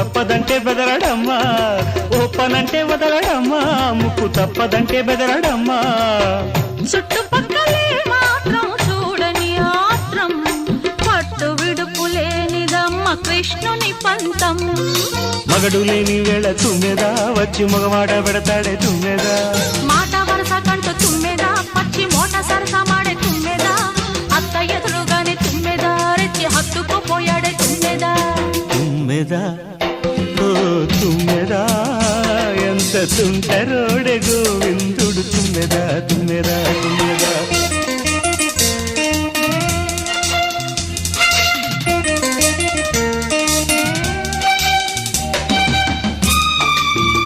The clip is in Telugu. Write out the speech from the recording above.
తప్పదంటే బెదరడమ్మా, ఓపనంటే వదలడమ్మా, ముక్కు తప్పదంటే బెదరడమ్మా. చుట్టుపక్కలే మాత్రం చూడని ఆత్రం, పట్టు విడుపు లేనిదమ్మ కృష్ణుని పంతం. మగడు లేని వేళ తుమ్మెదా వచ్చి మగవాడ పెడతాడే తుమ్మెదా, మాట వరస కంటూ తుమ్మెదా, పచ్చి మోట సరస మాడే తుమ్మెదా, అత్త ఎదురుగానే తుమ్మెదా, రెచ్చి హత్తుకుపోయాడే తుమ్మెదా. తుమ్మెదా ఓ తుమ్మెదా, ఎంత తుంటరోడే గోవిందుడు తుమ్మెదా తుమ్మెదా తుమ్మెదా.